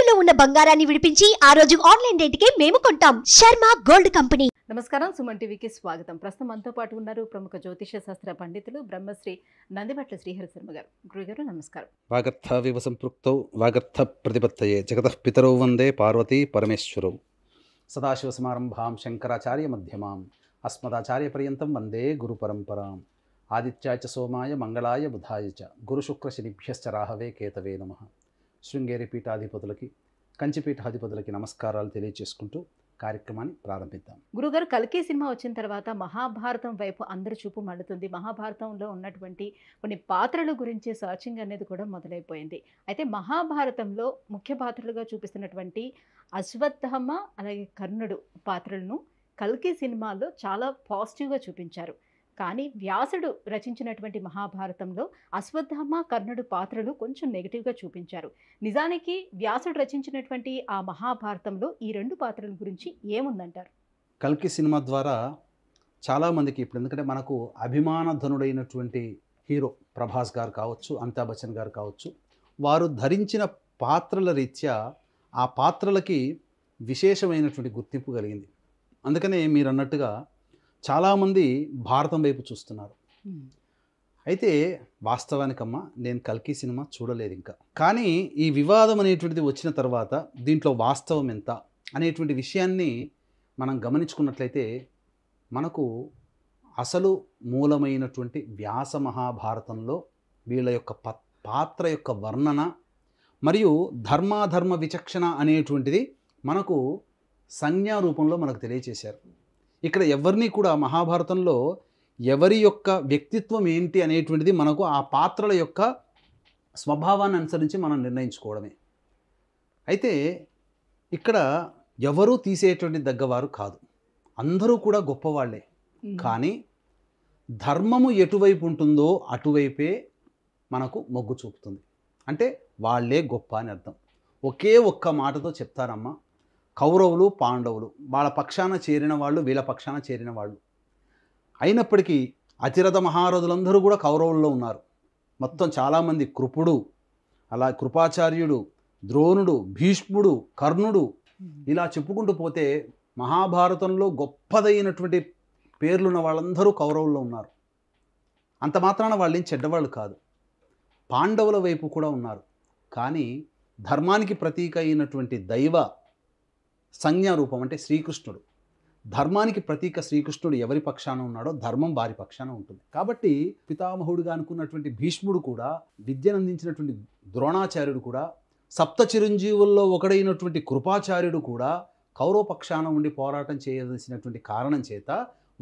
తాకట్టులో ఉన్న బంగారాన్ని విడిపించి ఆ రోజు ఆన్లైన్ రేటుకే మేము కొంటాం. Sharma gold company. నమస్కారం, సుమన్ టీవీకి స్వాగతం. ప్రస్తుతం మనతో పాటు ఉన్నారు ప్రముఖ జ్యోతిష శాస్త్ర పండితులు బ్రహ్మశ్రీ నందిబట్ల శ్రీహరి శర్మ గారు. గురుగారు నమస్కారం. వాగర్థావివ సంపృక్తౌ వాగర్థ ప్రతిపత్తయే జగతః పితరౌ వందే పార్వతీ పరమేశ్వరౌ. సదాశివసమారంభాం శంకరాచార్య మధ్యమాం అస్మదాచార్య పర్యంతం వందే గురు పరంపరాం. ఆదిత్యాయ చ సోమాయ మంగళాయ బుధాయ చ గురుశుక్ర శనిభ్యశ్చ రాహవే కేతవే నమః. శృంగేరి పీఠాధిపతులకి కంచి పీఠాధిపతులకి నమస్కారాలు తెలియజేసుకుంటూ కార్యక్రమాన్ని ప్రారంభిద్దాం. గురుగారు, కల్కి సినిమా వచ్చిన తర్వాత మహాభారతం వైపు అందరి చూపు మళ్ళుతుంది. మహాభారతంలో ఉన్నటువంటి కొన్ని పాత్రల గురించి సర్చింగ్ అనేది కూడా మొదలైపోయింది. అయితే మహాభారతంలో ముఖ్య పాత్రలుగా చూపిస్తున్నటువంటి అశ్వత్థామ అలాగే కర్ణుడు పాత్రలను కల్కి సినిమాలో చాలా పాజిటివ్గా చూపించారు. కానీ వ్యాసుడు రచించినటువంటి మహాభారతంలో అశ్వత్థామ కర్ణుడు పాత్రలు కొంచెం నెగిటివ్గా చూపించారు. నిజానికి వ్యాసుడు రచించినటువంటి ఆ మహాభారతంలో ఈ రెండు పాత్రల గురించి ఏముందంటారు? కల్కి సినిమా ద్వారా చాలామందికి ఇప్పుడు, ఎందుకంటే మనకు అభిమానధనుడైనటువంటి హీరో ప్రభాస్ గారు కావచ్చు, అమితాబ్ బచ్చన్ గారు కావచ్చు, వారు ధరించిన పాత్రల రీత్యా ఆ పాత్రలకి విశేషమైనటువంటి గుర్తింపు కలిగింది. అందుకనే మీరు అన్నట్టుగా చాలామంది భారతం వైపు చూస్తున్నారు. అయితే వాస్తవానికమ్మా నేను కల్కి సినిమా చూడలేదు ఇంకా. కానీ ఈ వివాదం అనేటువంటిది వచ్చిన తర్వాత దీంట్లో వాస్తవం ఎంత అనేటువంటి విషయాన్ని మనం గమనించుకున్నట్లయితే మనకు అసలు మూలమైనటువంటి వ్యాస మహాభారతంలో వీళ్ళ యొక్క పాత్ర యొక్క వర్ణన మరియు ధర్మాధర్మ విచక్షణ అనేటువంటిది మనకు సంజ్ఞా రూపంలో మనకు తెలియచేశారు. ఇక్కడ ఎవరిని కూడా మహాభారతంలో ఎవరి యొక్క వ్యక్తిత్వం ఏంటి అనేటువంటిది మనకు ఆ పాత్రల యొక్క స్వభావాన్ని అనుసరించి మనం నిర్ణయించుకోవడమే. అయితే ఇక్కడ ఎవరూ తీసేటువంటి దగ్గవారు కాదు, అందరూ కూడా గొప్పవాళ్లే. కానీ ధర్మము ఎటువైపు ఉంటుందో అటువైపే మనకు మొగ్గు చూపుతుంది. అంటే వాళ్ళే గొప్ప అని అర్థం. ఒకే ఒక్క మాటతో చెప్తారమ్మా, కౌరవులు పాండవులు వాళ్ళ పక్షాన చేరిన వాళ్ళు, వీళ్ళ పక్షాన చేరిన వాళ్ళు. అయినప్పటికీ అతిరథ మహారథులందరూ కూడా కౌరవుల్లో ఉన్నారు. మొత్తం చాలామంది, కృపుడు, అలా కృపాచార్యుడు, ద్రోణుడు, భీష్ముడు, కర్ణుడు, ఇలా చెప్పుకుంటూ పోతే మహాభారతంలో గొప్పదైనటువంటి పేర్లున్న వాళ్ళందరూ కౌరవుల్లో ఉన్నారు. అంత మాత్రాన వాళ్ళేం చెడ్డవాళ్ళు కాదు. పాండవుల వైపు కూడా ఉన్నారు. కానీ ధర్మానికి ప్రతీక అయినటువంటి దైవ సంజ్ఞారూపం అంటే శ్రీకృష్ణుడు, ధర్మానికి ప్రతీక శ్రీకృష్ణుడు ఎవరి పక్షాన ఉన్నాడో ధర్మం వారి పక్షాన ఉంటుంది. కాబట్టి పితామహుడుగా అనుకున్నటువంటి భీష్ముడు కూడా, విద్యను అందించినటువంటి ద్రోణాచార్యుడు కూడా, సప్త చిరంజీవుల్లో ఒకడైనటువంటి కృపాచార్యుడు కూడా కౌరవ పక్షాన ఉండి పోరాటం చేయవలసినటువంటి కారణం చేత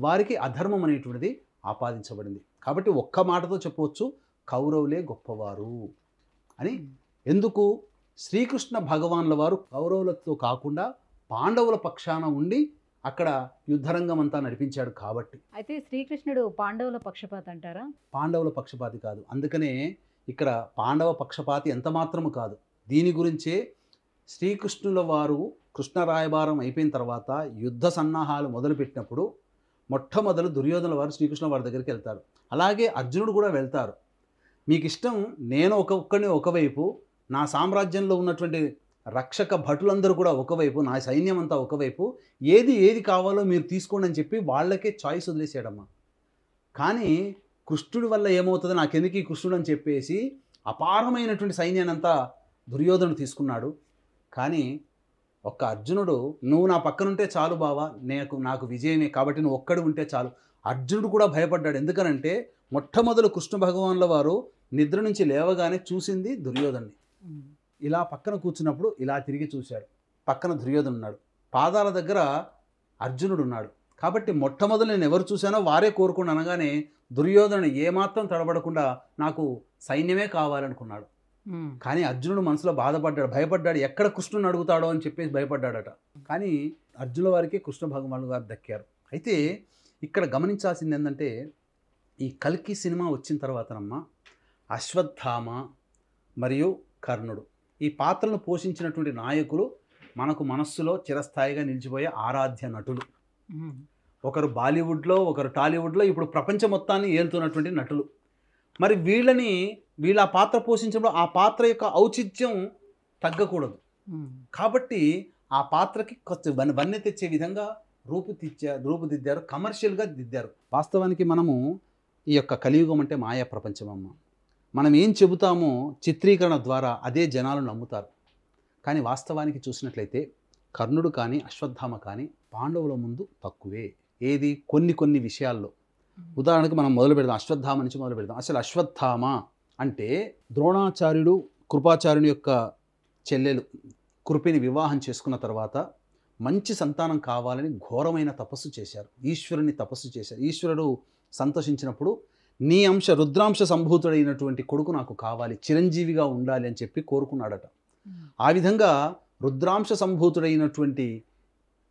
వారికి అధర్మం అనేటువంటిది ఆపాదించబడింది. కాబట్టి ఒక్క మాటతో చెప్పవచ్చు, కౌరవులే గొప్పవారు అని. ఎందుకు? శ్రీకృష్ణ భగవాన్ల వారు కౌరవులతో కాకుండా పాండవుల పక్షాన ఉండి అక్కడ యుద్ధరంగం అంతా నడిపించాడు కాబట్టి. అయితే శ్రీకృష్ణుడు పాండవుల పక్షపాతి అంటారా? పాండవుల పక్షపాతి కాదు. అందుకనే ఇక్కడ పాండవ పక్షపాతి ఎంత మాత్రము కాదు. దీని గురించే శ్రీకృష్ణుల వారు కృష్ణ రాయబారం అయిపోయిన తర్వాత యుద్ధ సన్నాహాలు మొదలుపెట్టినప్పుడు మొట్టమొదలు దుర్యోధనుల వారు శ్రీకృష్ణ వారి దగ్గరికి వెళ్తారు. అలాగే అర్జునుడు కూడా వెళ్తారు. మీకు ఇష్టం, నేను ఒక్కొక్కడిని ఒకవైపు, నా సామ్రాజ్యంలో ఉన్నటువంటి రక్షక భటులందరూ కూడా ఒకవైపు, నా సైన్యం అంతా ఒకవైపు, ఏది కావాలో మీరు తీసుకోండి అని చెప్పి వాళ్ళకే చాయిస్ వదిలేసాడమ్మా. కానీ కృష్ణుడి వల్ల ఏమవుతుందో నాకెందుకు ఈ కృష్ణుడు అని చెప్పేసి అపారమైనటువంటి సైన్యాన్ని అంతా దుర్యోధనుడు తీసుకున్నాడు. కానీ ఒక్క అర్జునుడు, నువ్వు నా పక్కనుంటే చాలు బావా, నాకు విజయమే, కాబట్టి నువ్వు ఒక్కడు ఉంటే చాలు. అర్జునుడు కూడా భయపడ్డాడు. ఎందుకనంటే మొట్టమొదలు కృష్ణ భగవాన్ల వారు నిద్ర నుంచి లేవగానే చూసింది దుర్యోధన్ని. ఇలా పక్కన కూర్చున్నప్పుడు ఇలా తిరిగి చూశాడు. పక్కన దుర్యోధను ఉన్నాడు, పాదాల దగ్గర అర్జునుడు ఉన్నాడు. కాబట్టి మొట్టమొదలు నేను ఎవరు చూశానో వారే కోరుకుని అనగానే దుర్యోధను ఏమాత్రం తడబడకుండా నాకు సైన్యమే కావాలనుకున్నాడు. కానీ అర్జునుడు మనసులో బాధపడ్డాడు, భయపడ్డాడు. ఎక్కడ కృష్ణుని అడుగుతాడో అని చెప్పేసి భయపడ్డాడట. కానీ అర్జునుల వారికి కృష్ణ భగవానులు గారు దక్కారు. అయితే ఇక్కడ గమనించాల్సింది ఏంటంటే, ఈ కల్కి సినిమా వచ్చిన తర్వాతనమ్మా అశ్వత్థామ మరియు కర్ణుడు ఈ పాత్రలను పోషించినటువంటి నాయకులు మనకు మనస్సులో చిరస్థాయిగా నిలిచిపోయే ఆరాధ్య నటులు. ఒకరు బాలీవుడ్లో, ఒకరు టాలీవుడ్లో, ఇప్పుడు ప్రపంచం మొత్తాన్ని ఏలుతున్నటువంటి నటులు. మరి వీళ్ళ పాత్ర పోషించడం, ఆ పాత్ర యొక్క ఔచిత్యం తగ్గకూడదు. కాబట్టి ఆ పాత్రకి కొంచెం వన్నె తెచ్చే విధంగా రూపుదిద్దారు, కమర్షియల్గా దిద్దారు. వాస్తవానికి మనము ఈ యొక్క కలియుగం అంటే మాయా ప్రపంచం అమ్మ. మనం ఏం చెబుతామో చిత్రీకరణ ద్వారా అదే జనాలు నమ్ముతారు. కానీ వాస్తవానికి చూసినట్లయితే కర్ణుడు కానీ అశ్వత్థామ కానీ పాండవుల ముందు తక్కువే. ఏది కొన్ని విషయాల్లో. ఉదాహరణకు మనం మొదలు పెడదాం, అశ్వత్థామ నుంచి మొదలు పెడదాం. అసలు అశ్వత్థామ అంటే ద్రోణాచార్యుడు కృపాచార్యుని యొక్క చెల్లెలు కృపిని వివాహం చేసుకున్న తర్వాత మంచి సంతానం కావాలని ఘోరమైన తపస్సు చేశారు, ఈశ్వరుని తపస్సు చేశారు. ఈశ్వరుడు సంతోషించినప్పుడు నీ అంశ రుద్రాంశ సంభూతుడైనటువంటి కొడుకు నాకు కావాలి, చిరంజీవిగా ఉండాలి అని చెప్పి కోరుకున్నాడట. ఆ విధంగా రుద్రాంశ సంభూతుడైనటువంటి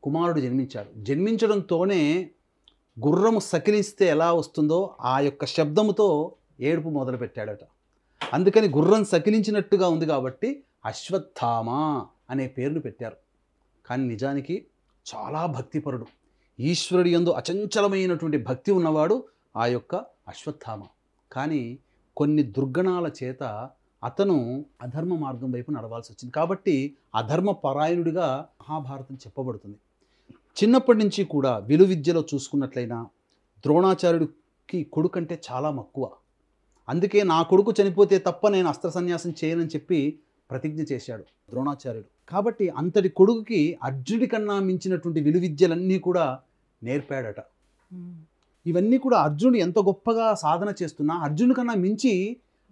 కుమారుడు జన్మించాడు. జన్మించడంతోనే గుర్రము సకిలిస్తే ఎలా వస్తుందో ఆ యొక్క శబ్దముతో ఏడుపు మొదలుపెట్టాడట. అందుకని గుర్రం సకిలించినట్టుగా ఉంది కాబట్టి అశ్వత్థామ అనే పేరును పెట్టారు. కానీ నిజానికి చాలా భక్తిపరుడు, ఈశ్వరుడి యందు అచంచలమైనటువంటి భక్తి ఉన్నవాడు ఆ యొక్క అశ్వత్థామ. కానీ కొన్ని దుర్గణాల చేత అతను అధర్మ మార్గం వైపు నడవాల్సి వచ్చింది. కాబట్టి అధర్మ పరాయణుడిగా మహాభారతం చెప్పబడుతుంది. చిన్నప్పటి నుంచి కూడా విలువిద్యలో చూసుకున్నట్లయినా ద్రోణాచార్యుడికి కొడుకంటే చాలా మక్కువ. అందుకే నా కొడుకు చనిపోతే తప్ప నేను అస్త్ర సన్యాసం చేయనని చెప్పి ప్రతిజ్ఞ చేశాడు ద్రోణాచార్యుడు. కాబట్టి అంతటి కొడుకుకి అర్జునుడి కన్నా మించినటువంటి విలువిద్యలన్నీ కూడా నేర్పాడట. ఇవన్నీ కూడా అర్జునుడు ఎంత గొప్పగా సాధన చేస్తున్నా అర్జునుడి కన్నా మించి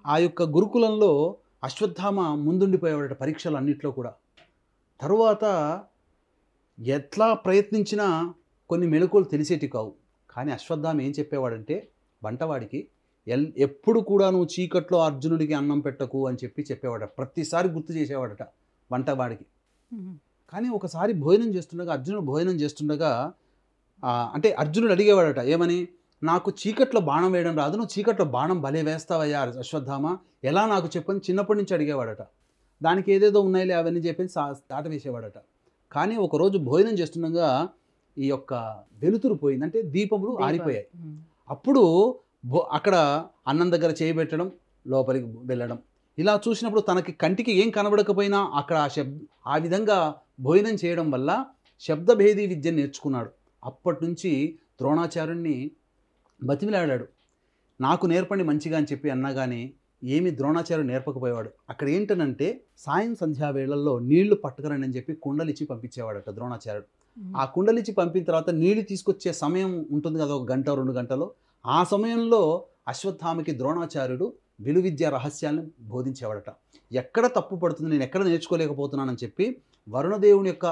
ఆ యొక్క గురుకులంలో అశ్వత్థామ ముందుండిపోయేవాడట పరీక్షలు అన్నిట్లో కూడా. తరువాత ఎట్లా ప్రయత్నించినా కొన్ని మెలకువలు తెలిసేటి కావు. కానీ అశ్వత్థామ ఏం చెప్పేవాడంటే వంటవాడికి ఎప్పుడు కూడా నువ్వు చీకట్లో అర్జునుడికి అన్నం పెట్టకు అని చెప్పేవాడట. ప్రతిసారి గుర్తు చేసేవాడట వంటవాడికి. కానీ ఒకసారి అర్జునుడు భోజనం చేస్తుండగా అంటే అర్జునుడు అడిగేవాడట ఏమని, నాకు చీకట్లో బాణం వేయడం రాదు, నువ్వు చీకట్లో బాణం భలే వేస్తావయ్యా అశ్వత్థామ, ఎలా నాకు చెప్పని చిన్నప్పటి నుంచి అడిగేవాడట. దానికి ఏదేదో ఉన్నాయిలే అవన్నీ చెప్పేసి దాట వేసేవాడట. కానీ ఒకరోజు భోజనం చేస్తుండగా ఈ యొక్క వెలుతురు పోయింది, అంటే దీపములు ఆరిపోయాయి. అప్పుడు అక్కడ అన్నం దగ్గర చేయబెట్టడం, లోపలికి వెళ్ళడం, ఇలా చూసినప్పుడు తనకి కంటికి ఏం కనబడకపోయినా అక్కడ ఆ విధంగా భోజనం చేయడం వల్ల శబ్దభేదీ విద్యను నేర్చుకున్నాడు. అప్పటి నుంచి ద్రోణాచార్యుడిని బతిమిలాడాడు, నాకు నేర్పండి మంచిగా అని చెప్పి అన్నా కానీ ఏమి ద్రోణాచార్యుడు నేర్పకపోయేవాడు. అక్కడ ఏంటనంటే సాయం సంధ్యా వేళల్లో నీళ్లు పట్టుకురండి అని చెప్పి కుండలిచ్చి పంపించేవాడట ద్రోణాచార్యుడు. ఆ కుండలిచ్చి పంపిన తర్వాత నీళ్లు తీసుకొచ్చే సమయం ఉంటుంది కదా, 1 గంట 2 గంటలో. ఆ సమయంలో అశ్వత్థామకి ద్రోణాచార్యుడు విలువిద్య రహస్యాలను బోధించేవాడట. ఎక్కడ తప్పు పడుతుంది, నేను ఎక్కడ నేర్చుకోలేకపోతున్నానని చెప్పి వరుణదేవుని యొక్క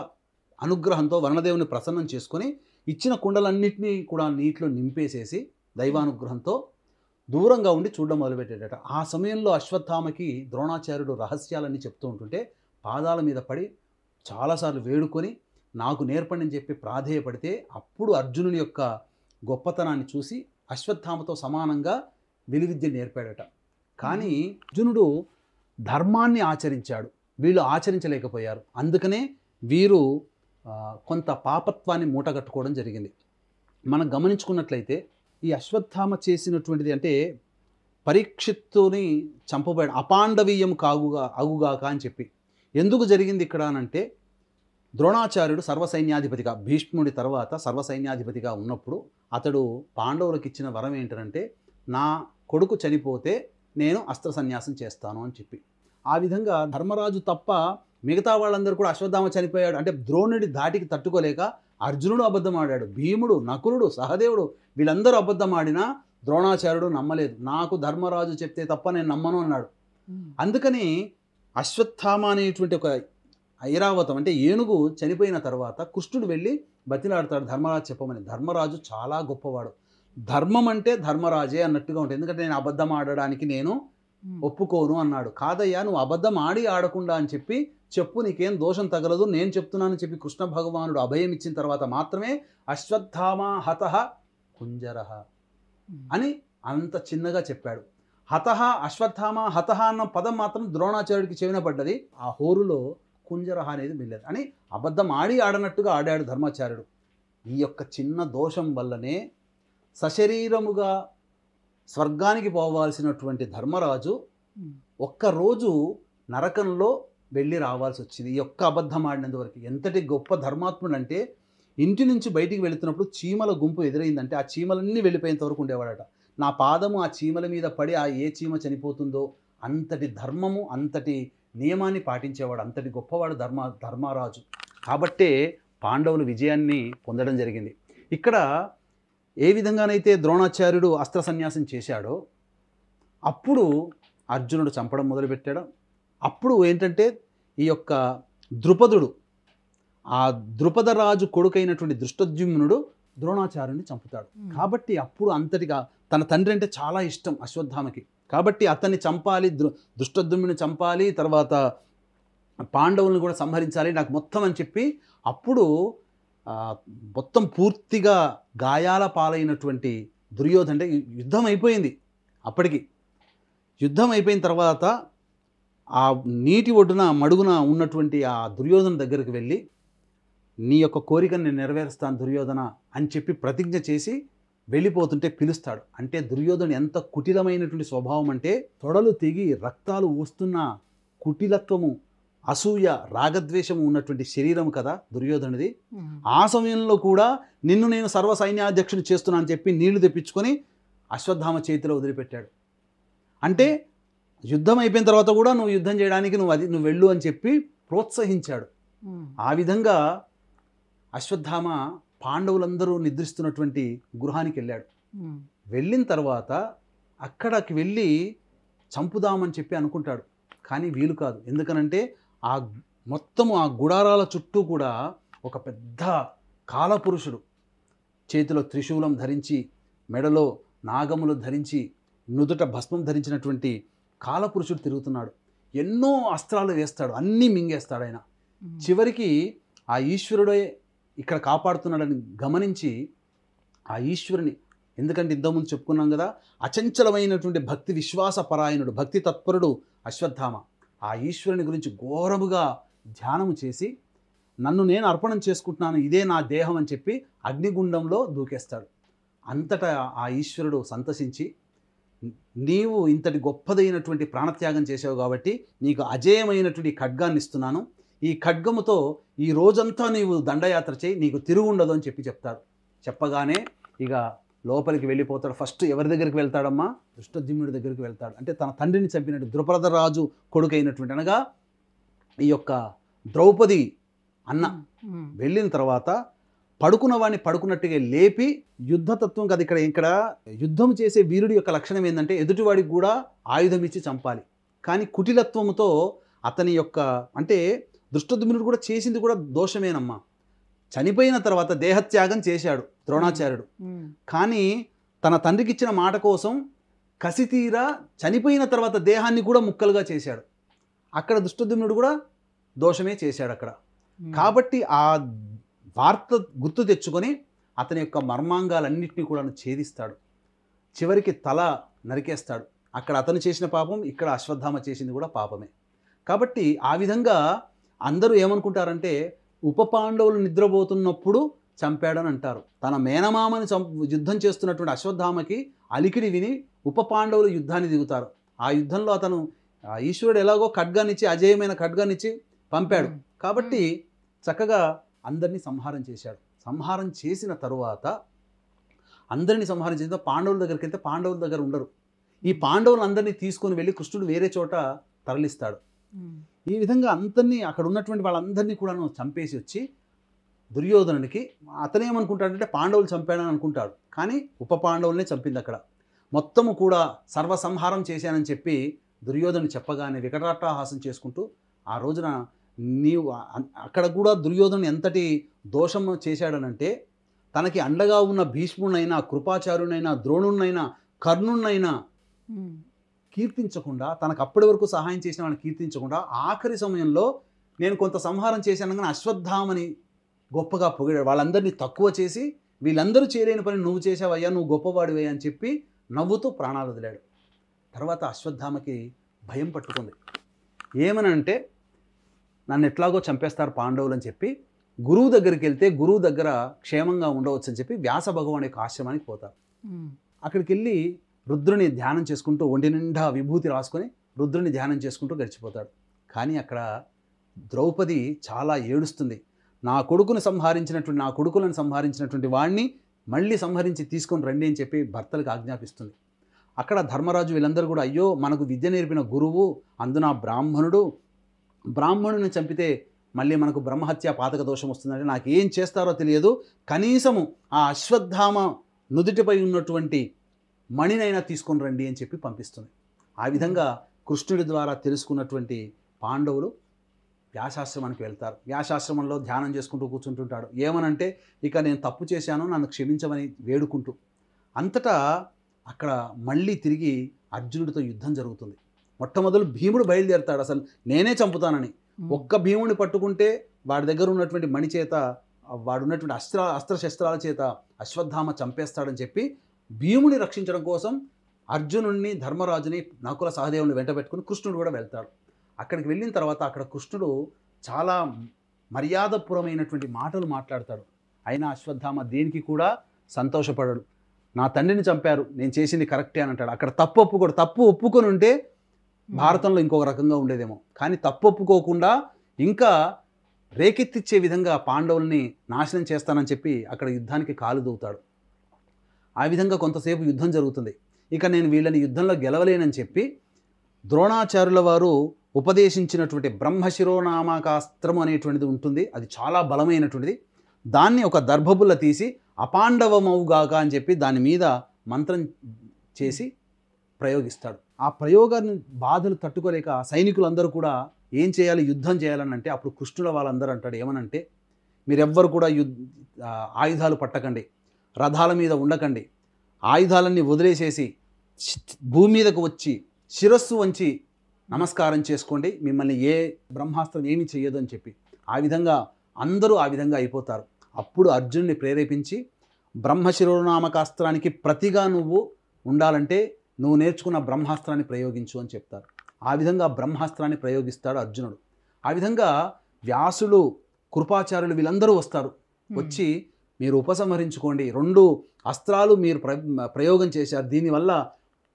అనుగ్రహంతో వరుణదేవుని ప్రసన్నం చేసుకొని ఇచ్చిన కుండలన్నింటినీ కూడా నీటిలో నింపేసేసి దైవానుగ్రహంతో దూరంగా ఉండి చూడడం మొదలుపెట్టాడట. ఆ సమయంలో అశ్వత్థామకి ద్రోణాచార్యుడు రహస్యాలన్నీ చెప్తూ ఉంటుంటే పాదాల మీద పడి చాలాసార్లు వేడుకొని నాకు నేర్పండి అని చెప్పి ప్రాధేయపడితే అప్పుడు అర్జునుని యొక్క గొప్పతనాన్ని చూసి అశ్వత్థామతో సమానంగా విలువిద్య నేర్పాడట. కానీ అర్జునుడు ధర్మాన్ని ఆచరించాడు, వీళ్ళు ఆచరించలేకపోయారు. అందుకనే వీరు కొంత పాపత్వాన్ని మూటగట్టుకోవడం జరిగింది. మనం గమనించుకున్నట్లయితే ఈ అశ్వత్థామ చేసినటువంటిది అంటే పరీక్షిత్తుని చంపబోయాడు, అపాండవీయం అగుగాక అని చెప్పి. ఎందుకు జరిగింది ఇక్కడ అనంటే ద్రోణాచార్యుడు సర్వసైన్యాధిపతిగా, భీష్ముడి తర్వాత సర్వసైన్యాధిపతిగా ఉన్నప్పుడు అతడు పాండవులకు ఇచ్చిన వరం ఏంటంటే నా కొడుకు చనిపోతే నేను అస్త్ర సన్యాసం చేస్తాను అని చెప్పి. ఆ విధంగా ధర్మరాజు తప్ప మిగతా వాళ్ళందరూ కూడా అశ్వత్థామ చనిపోయాడు అంటే ద్రోణుడి ధాటికి తట్టుకోలేక అర్జునుడు అబద్ధం ఆడాడు, భీముడు, నకులుడు, సహదేవుడు వీళ్ళందరూ అబద్ధం ఆడినా ద్రోణాచార్యుడు నమ్మలేదు. నాకు ధర్మరాజు చెప్తే తప్ప నేను నమ్మను అన్నాడు. అందుకని అశ్వత్థామ అనేటువంటి ఒక ఐరావతం అంటే ఏనుగు చనిపోయిన తర్వాత కృష్ణుడు వెళ్ళి బతిలాడతాడు ధర్మరాజు చెప్పమని. ధర్మరాజు చాలా గొప్పవాడు, ధర్మం అంటే ధర్మరాజే అన్నట్టుగా ఉంటుంది. ఎందుకంటే నేను అబద్ధం ఆడడానికి నేను ఒప్పుకోను అన్నాడు. కాదయ్యా నువ్వు అబద్ధం ఆడకుండా అని చెప్పి చెప్పు, నీకేం దోషం తగలదు, నేను చెప్తున్నానని చెప్పి కృష్ణ భగవానుడు అభయం ఇచ్చిన తర్వాత మాత్రమే అశ్వత్థామ హతః కుంజరః అని అంత చిన్నగా చెప్పాడు. హతః అశ్వత్థామ హతః అన్న పదం మాత్రం ద్రోణాచార్యుడికి చెవిన పడ్డది. ఆ హోరులో కుంజరః అనేది మిగలేదు అని అబద్ధం ఆడనట్టుగా ఆడాడు ధర్మాచార్యుడు. ఈ యొక్క చిన్న దోషం వల్లనే సశరీరముగా స్వర్గానికి పోవాల్సినటువంటి ధర్మరాజు ఒక్కరోజు నరకంలో వెళ్ళి రావాల్సి వచ్చింది ఈ ఒక్క అబద్ధం ఆడినందువరకు. ఎంతటి గొప్ప ధర్మాత్ముడు అంటే ఇంటి నుంచి బయటికి వెళుతున్నప్పుడు చీమల గుంపు ఎదురైందంటే ఆ చీమలన్నీ వెళ్ళిపోయేంత వరకు ఉండేవాడట. నా పాదము ఆ చీమల మీద పడి ఆ ఏ చీమ చనిపోతుందో అంతటి ధర్మము, అంతటి నియమాన్ని పాటించేవాడు, అంతటి గొప్పవాడు ధర్మరాజు. కాబట్టే పాండవులు విజయాన్ని పొందడం జరిగింది. ఇక్కడ ఏ విధంగానైతే ద్రోణాచార్యుడు అస్త్ర సన్యాసం చేశాడో అప్పుడు అర్జునుడు చంపడం మొదలుపెట్టాడు. అప్పుడు ఏంటంటే ఈ యొక్క ద్రుపదుడు, ఆ ద్రుపదరాజు కొడుకైనటువంటి దృష్టద్యుమ్నుడు ద్రోణాచార్యుని చంపుతాడు. కాబట్టి అప్పుడు అంతటిగా తన తండ్రి అంటే చాలా ఇష్టం అశ్వత్థామకి. కాబట్టి అతన్ని చంపాలి, దృష్టద్యుమ్నుని చంపాలి, తర్వాత పాండవులను కూడా సంహరించాలి నాకు మొత్తం అని చెప్పి అప్పుడు మొత్తం పూర్తిగా గాయాల పాలైనటువంటి దుర్యోధన, అంటే యుద్ధం అయిపోయింది. అప్పటికి యుద్ధం అయిపోయిన తర్వాత ఆ నీటి ఒడ్డున మడుగున ఉన్నటువంటి ఆ దుర్యోధన దగ్గరికి వెళ్ళి నీ యొక్క కోరికను నేను నెరవేరుస్తాను దుర్యోధన అని చెప్పి ప్రతిజ్ఞ చేసి వెళ్ళిపోతుంటే పిలుస్తాడు. అంటే దుర్యోధన ఎంత కుటిలమైనటువంటి స్వభావం అంటే తొడలు తెగి రక్తాలు వస్తున్న కుటిలత్వము, అసూయ, రాగద్వేషము ఉన్నటువంటి శరీరం కదా దుర్యోధనుడిది. ఆ సమయంలో కూడా నిన్ను నేను సర్వ సైన్యాధ్యక్షుడు చేస్తున్నా అని చెప్పి నీళ్లు తెప్పించుకొని అశ్వత్థామ చేతిలో వదిలిపెట్టాడు. అంటే యుద్ధం అయిపోయిన తర్వాత కూడా నువ్వు యుద్ధం చేయడానికి నువ్వు వెళ్ళు అని చెప్పి ప్రోత్సహించాడు. ఆ విధంగా అశ్వత్థామ పాండవులందరూ నిద్రిస్తున్నటువంటి గృహానికి వెళ్ళాడు. వెళ్ళిన తర్వాత అక్కడికి వెళ్ళి చంపుదామని చెప్పి అనుకుంటాడు. కానీ వీలు కాదు. ఎందుకనంటే ఆ మొత్తము ఆ గుడారాల చుట్టూ కూడా ఒక పెద్ద కాలపురుషుడు చేతిలో త్రిశూలం ధరించి, మెడలో నాగములు ధరించి, నుదుట భస్మం ధరించినటువంటి కాలపురుషుడు తిరుగుతున్నాడు. ఎన్నో అస్త్రాలు వేస్తాడు, అన్నీ మింగేస్తాడు ఆయన. చివరికి ఆ ఈశ్వరుడే ఇక్కడ కాపాడుతున్నాడని గమనించి ఆ ఈశ్వరుని, ఎందుకంటే ఇంతకుముందు చెప్పుకున్నాం కదా, అచంచలమైనటువంటి భక్తి విశ్వాస పరాయణుడు, భక్తి తత్పరుడు అశ్వత్థామ. ఆ ఈశ్వరుని గురించి ఘోరముగా ధ్యానము చేసి నన్ను నేను అర్పణం చేసుకుంటున్నాను, ఇదే నా దేహం అని చెప్పి అగ్నిగుండంలో దూకేస్తాడు. అంతటా ఆ ఈశ్వరుడు సంతసించి, నీవు ఇంతటి గొప్పదైనటువంటి ప్రాణత్యాగం చేసావు కాబట్టి నీకు అజేయమైనటువంటి ఖడ్గాన్ని ఇస్తున్నాను. ఈ ఖడ్గముతో ఈ రోజంతా నీవు దండయాత్ర చేయి, నీకు తిరుగుండదు అని చెప్తాడు. చెప్పగానే ఇక లోపలికి వెళ్ళిపోతాడు. ఫస్ట్ ఎవరి దగ్గరికి వెళ్తాడమ్మా? దృష్టద్యుమ్నుడి దగ్గరికి వెళ్తాడు. అంటే తన తండ్రిని చంపినట్టు ద్రుపదరాజు కొడుకు అయినటువంటి, అనగా ఈ యొక్క ద్రౌపది అన్న. వెళ్ళిన తర్వాత పడుకున్న వాడిని పడుకున్నట్టుగా లేపి, యుద్ధతత్వం కదా ఇక్కడ యుద్ధం చేసే వీరుడి యొక్క లక్షణం ఏంటంటే ఎదుటివాడికి కూడా ఆయుధం ఇచ్చి చంపాలి. కానీ కుటిలత్వముతో అతని యొక్క, అంటే దృష్టద్యుమ్నుడు కూడా చేసింది కూడా దోషమేనమ్మా. చనిపోయిన తర్వాత దేహత్యాగం చేశాడు ద్రోణాచార్యుడు. కానీ తన తండ్రికి ఇచ్చిన మాట కోసం కసితీరా చనిపోయిన తర్వాత దేహాన్ని కూడా ముక్కలుగా చేశాడు. అక్కడ దృష్టద్యుమ్నుడు కూడా దోషమే చేశాడు అక్కడ. కాబట్టి ఆ వార్త గుర్తు తెచ్చుకొని అతని యొక్క మర్మాంగాలన్నింటినీ కూడా ఛేదిస్తాడు. చివరికి తల నరికేస్తాడు. అక్కడ అతను చేసిన పాపం, ఇక్కడ అశ్వత్థామ చేసింది కూడా పాపమే. కాబట్టి ఆ విధంగా అందరూ ఏమనుకుంటారంటే ఉప పాండవులు నిద్రపోతున్నప్పుడు చంపాడని అంటారు. తన మేనమామని యుద్ధం చేస్తున్నటువంటి అశ్వత్థామకి అలికిడి విని ఉప పాండవులు యుద్ధాన్ని దిగుతారు. ఆ యుద్ధంలో అతను ఈశ్వరుడు ఎలాగో ఖడ్గానిచ్చి, అజేయమైన ఖడ్గానిచ్చి పంపాడు. కాబట్టి చక్కగా అందరినీ సంహారం చేశాడు. సంహారం చేసిన తరువాత అందరినీ సంహారం చేసిన పాండవుల దగ్గరికి వెళ్తే పాండవుల దగ్గర ఉండరు. ఈ పాండవులందరినీ తీసుకొని వెళ్ళి కృష్ణుడు వేరే చోట తరలిస్తాడు. ఈ విధంగా అందరినీ, అక్కడ ఉన్నటువంటి వాళ్ళందరినీ కూడా చంపేసి వచ్చి దుర్యోధనుడికి, అతనేమనుకుంటాడంటే పాండవులు చంపాడని అనుకుంటాడు. కానీ ఉప పాండవులనే చంపింది అక్కడ. మొత్తము కూడా సర్వసంహారం చేశానని చెప్పి దుర్యోధను చెప్పగానే వికటాట్టహాసం చేసుకుంటూ, ఆ రోజున నీవు అక్కడ కూడా దుర్యోధను ఎంతటి దోషం చేశాడనంటే, తనకి అండగా ఉన్న భీష్ముడినైనా, కృపాచార్యునైనా, ద్రోణుడినైనా, కర్ణుడినైనా కీర్తించకుండా, తనకు అప్పటి వరకు సహాయం చేసిన వాళ్ళని కీర్తించకుండా, ఆఖరి సమయంలో నేను కొంత సంహారం చేశాను కానీ అశ్వత్థామని గొప్పగా పొగిడాడు. వాళ్ళందరినీ తక్కువ చేసి, వీళ్ళందరూ చేయలేని పని నువ్వు చేసావయ్యా, నువ్వు గొప్పవాడివయ్యా అని చెప్పి నవ్వుతూ ప్రాణాలు వదిలాడు. తర్వాత అశ్వత్థామకి భయం పట్టుకుంది. ఏమనంటే, నన్ను ఎట్లాగో చంపేస్తారు పాండవులు అని చెప్పి గురువు దగ్గరికి వెళ్తే గురువు దగ్గర క్షేమంగా ఉండవచ్చు అని చెప్పి వ్యాస భగవాన్ యొక్క ఆశ్రమానికి పోతారు. అక్కడికి వెళ్ళి రుద్రుని ధ్యానం చేసుకుంటూ, ఒంటి నిండా విభూతి రాసుకొని రుద్రుని ధ్యానం చేసుకుంటూ గడిచిపోతాడు. కానీ అక్కడ ద్రౌపది చాలా ఏడుస్తుంది. నా కొడుకులను సంహరించినటువంటి వాడిని మళ్ళీ సంహరించి తీసుకొని రండి అని చెప్పి భర్తలకు ఆజ్ఞాపిస్తుంది. అక్కడ ధర్మరాజు వీళ్ళందరూ కూడా అయ్యో మనకు విద్య నేర్పిన గురువు, అందున బ్రాహ్మణుని చంపితే మళ్ళీ మనకు బ్రహ్మహత్య పాతక దోషం వస్తుందంటే నాకు ఏం చేస్తారో తెలియదు, కనీసము ఆ అశ్వత్థామ నుదుటిపై ఉన్నటువంటి మణినైనా తీసుకొని రండి అని చెప్పి పంపిస్తుంది. ఆ విధంగా కృష్ణుడి ద్వారా తెలుసుకున్నటువంటి పాండవులు వ్యాసాశ్రమానికి వెళ్తారు. వ్యాసాశ్రమంలో ధ్యానం చేసుకుంటూ కూర్చుంటుంటాడు. ఏమనంటే ఇక నేను తప్పు చేశాను, నన్ను క్షమించమని వేడుకుంటూ. అంతటా అక్కడ మళ్ళీ తిరిగి అర్జునుడితో యుద్ధం జరుగుతుంది. మొట్టమొదలు భీముడు బయలుదేరుతాడు అసలు నేనే చంపుతానని. ఒక్క భీముడిని పట్టుకుంటే వాడి దగ్గర ఉన్నటువంటి మణి చేత, వాడు ఉన్నటువంటి అస్త్రశస్త్రాల చేత అశ్వత్థామ చంపేస్తాడని చెప్పి భీముని రక్షించడం కోసం అర్జునుడిని, ధర్మరాజుని, నకుల సహదేవుని వెంట పెట్టుకుని కృష్ణుడు కూడా వెళ్తాడు. అక్కడికి వెళ్ళిన తర్వాత అక్కడ కృష్ణుడు చాలా మర్యాదపూర్వమైనటువంటి మాటలు మాట్లాడతాడు. అయినా అశ్వత్థామ దేనికి కూడా సంతోషపడడు. నా తండ్రిని చంపారు, నేను చేసింది కరెక్టే అని అంటాడు. అక్కడ తప్పు ఒప్పుకొని ఉంటే భారతంలో ఇంకొక రకంగా ఉండేదేమో. కానీ తప్పు ఒప్పుకోకుండా ఇంకా రేకెత్తిచ్చే విధంగా పాండవుల్ని నాశనం చేస్తానని చెప్పి అక్కడ యుద్ధానికి కాలు దూవుతాడు. ఆ విధంగా కొంతసేపు యుద్ధం జరుగుతుంది. ఇక నేను వీళ్ళని యుద్ధంలో గెలవలేనని చెప్పి ద్రోణాచార్యుల వారు ఉపదేశించినటువంటి బ్రహ్మశిరోనామకాస్త్రము అనేటువంటిది ఉంటుంది. అది చాలా బలమైనటువంటిది. దాన్ని ఒక దర్భబుల్ల తీసి అపాండవమవుగాక అని చెప్పి దాని మీద మంత్రం చేసి ప్రయోగిస్తాడు. ఆ ప్రయోగాన్ని బాధలు తట్టుకోలేక సైనికులందరూ కూడా ఏం చేయాలి, యుద్ధం చేయాలని అంటే అప్పుడు కృష్ణుల వాళ్ళందరూ అంటాడు ఏమనంటే మీరెవ్వరు కూడా ఆయుధాలు పట్టకండి, రథాల మీద ఉండకండి, ఆయుధాలన్నీ వదిలేసేసి భూమి మీదకు వచ్చి శిరస్సు వంచి నమస్కారం చేసుకోండి, మిమ్మల్ని ఏ బ్రహ్మాస్త్రం ఏమీ చెయ్యదు అని చెప్పి. ఆ విధంగా అందరూ ఆ విధంగా అయిపోతారు. అప్పుడు అర్జునుడిని ప్రేరేపించి బ్రహ్మశిరోనామకాస్త్రానికి ప్రతిగా నువ్వు ఉండాలంటే నువ్వు నేర్చుకున్న బ్రహ్మాస్త్రాన్ని ప్రయోగించు అని చెప్తారు. ఆ విధంగా బ్రహ్మాస్త్రాన్ని ప్రయోగిస్తాడు అర్జునుడు. ఆ విధంగా వ్యాసులు, కృపాచార్యులు వీళ్ళందరూ వస్తారు. వచ్చి మీరు ఉపసంహరించుకోండి, 2 అస్త్రాలు మీరు ప్రయోగం చేశారు, దీనివల్ల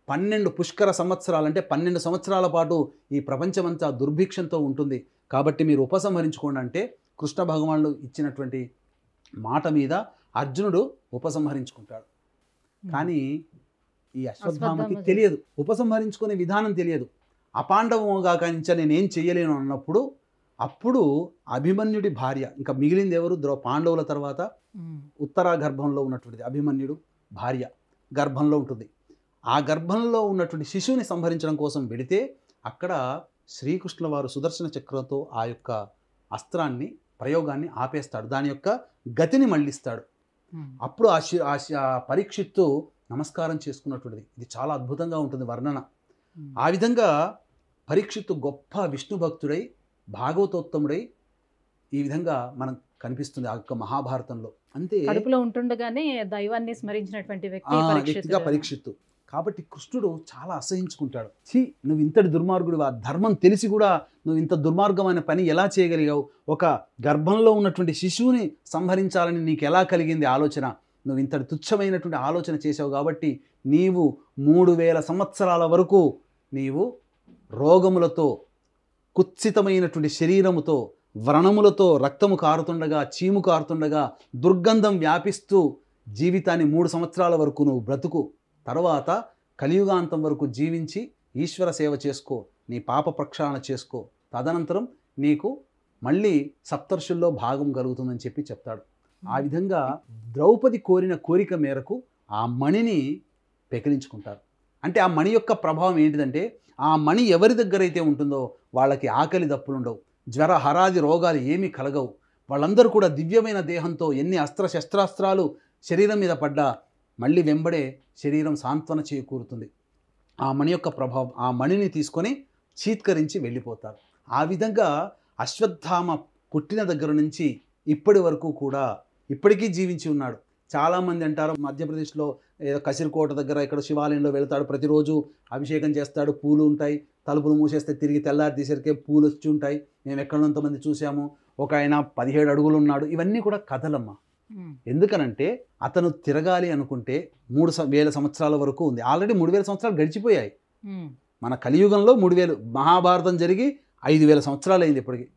12 పుష్కర సంవత్సరాలు అంటే 12 సంవత్సరాల పాటు ఈ ప్రపంచమంతా దుర్భిక్షంతో ఉంటుంది, కాబట్టి మీరు ఉపసంహరించుకోండి అంటే కృష్ణ భగవానుడు ఇచ్చినటువంటి మాట మీద అర్జునుడు ఉపసంహరించుకుంటాడు. కానీ ఈ అశ్వత్థామకి తెలియదు, ఉపసంహరించుకునే విధానం తెలియదు. అపాండవముగా కానించా నేనేం చెయ్యలేను అన్నప్పుడు అప్పుడు అభిమన్యుడి భార్య, ఇంకా మిగిలింది ఎవరు, పాండవుల తర్వాత ఉత్తరా గర్భంలో ఉన్నటువంటిది అభిమన్యుడు భార్య గర్భంలో ఉంటుంది. ఆ గర్భంలో ఉన్నటువంటి శిశువుని సంహరించడం కోసం వెడితే అక్కడ శ్రీకృష్ణుల వారు సుదర్శన చక్రంతో ఆ యొక్క అస్త్రాన్ని ప్రయోగాన్ని ఆపేస్తాడు, దాని యొక్క గతిని మళ్ళిస్తాడు. అప్పుడు ఆ పరీక్షిత్తు నమస్కారం చేసుకున్నటువంటిది. ఇది చాలా అద్భుతంగా ఉంటుంది వర్ణన. ఆ విధంగా పరీక్షిత్తు గొప్ప విష్ణు భక్తుడై భాగవతోత్తముడై ఈ విధంగా మనం కనిపిస్తుంది ఆ యొక్క మహాభారతంలో. అంతే కడుపులో ఉంటుండగానే దైవాన్ని స్మరించినటువంటి వ్యక్తిగా పరీక్షిత్తు. కాబట్టి కృష్ణుడు చాలా అసహించుకుంటాడు. నువ్వు ఇంతటి దుర్మార్గుడు, ఆ ధర్మం తెలిసి కూడా నువ్వు ఇంత దుర్మార్గమైన పని ఎలా చేయగలిగావు, ఒక గర్భంలో ఉన్నటువంటి శిశువుని సంహరించాలని నీకు ఎలా కలిగింది ఆలోచన, నువ్వు ఇంతటి తుచ్చమైనటువంటి ఆలోచన చేసావు కాబట్టి నీవు 3000 సంవత్సరాల వరకు నీవు రోగములతో, కుత్సితమైనటువంటి శరీరముతో, వ్రణములతో, రక్తము కారుతుండగా, చీము కారుతుండగా, దుర్గంధం వ్యాపిస్తూ జీవితాన్ని 3 సంవత్సరాల వరకు నువ్వు బ్రతుకు, తర్వాత కలియుగాంతం వరకు జీవించి ఈశ్వర సేవ చేసుకో, నీ పాప ప్రక్షాళన చేసుకో, తదనంతరం నీకు మళ్ళీ సప్తర్షుల్లో భాగం కలుగుతుందని చెప్పి చెప్తాడు. ఆ విధంగా ద్రౌపది కోరిన కోరిక మేరకు ఆ మణిని పెకిలించుకుంటారు. అంటే ఆ మణి యొక్క ప్రభావం ఏంటిదంటే ఆ మణి ఎవరి దగ్గర అయితే ఉంటుందో వాళ్ళకి ఆకలి దప్పులుండవు, జ్వర హరాది రోగాలు ఏమీ కలగవు. వాళ్ళందరూ కూడా దివ్యమైన దేహంతో ఎన్ని శస్త్రాస్త్రాలు శరీరం మీద పడ్డా మళ్ళీ వెంబడే శరీరం సాంత్వన చేకూరుతుంది. ఆ మణి యొక్క ప్రభావం, ఆ మణిని తీసుకొని చీత్కరించి వెళ్ళిపోతారు. ఆ విధంగా అశ్వత్థామ పుట్టిన దగ్గర నుంచి ఇప్పటి వరకు కూడా ఇప్పటికీ జీవించి ఉన్నాడు. చాలామంది అంటారు మధ్యప్రదేశ్లో ఏదో కసిరికోట దగ్గర ఇక్కడ శివాలయంలో వెళ్తాడు, ప్రతిరోజు అభిషేకం చేస్తాడు, పూలు ఉంటాయి, తలుపులు మూసేస్తే తిరిగి తెల్లారి తీసరికే పూలు వచ్చి ఉంటాయి, మేము ఎక్కడంతమంది చూసాము, ఒక ఆయన 17 అడుగులు ఉన్నాడు. ఇవన్నీ కూడా కథలమ్మ. ఎందుకనంటే అతను తిరగాలి అనుకుంటే 3000 సంవత్సరాల వరకు ఉంది. ఆల్రెడీ 3000 సంవత్సరాలు గడిచిపోయాయి. మన కలియుగంలో 3000, మహాభారతం జరిగి 5000 సంవత్సరాలు అయింది ఇప్పటికి.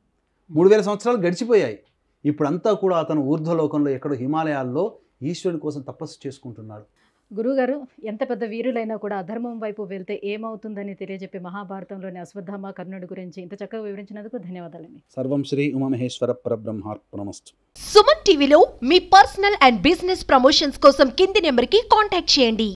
3000 సంవత్సరాలు గడిచిపోయాయి. ఇప్పుడంతా కూడా అతను ఊర్ధ్వలోకంలో ఎక్కడో హిమాలయాల్లో ఈశ్వరుని కోసం తపస్సు చేసుకుంటున్నాడు. గురుగారు ఎంత పెద్ద వీరులైనా కూడా అధర్మం వైపు వెళ్తే ఏమవుతుందని తెలియజెప్పే మహాభారతంలోని అశ్వత్థామ కర్ణుడి గురించి ఇంత చక్కగా వివరించినందుకు ధన్యవాదాలండి. సర్వం శ్రీ ఉమామహేశ్వర పరబ్రహ్మార్పణమస్తు. సుమన్ టీవీలో మీ పర్సనల్ అండ్ బిజినెస్ ప్రమోషన్స్ కోసం కింది నెంబర్కి కాంటాక్ట్ చేయండి.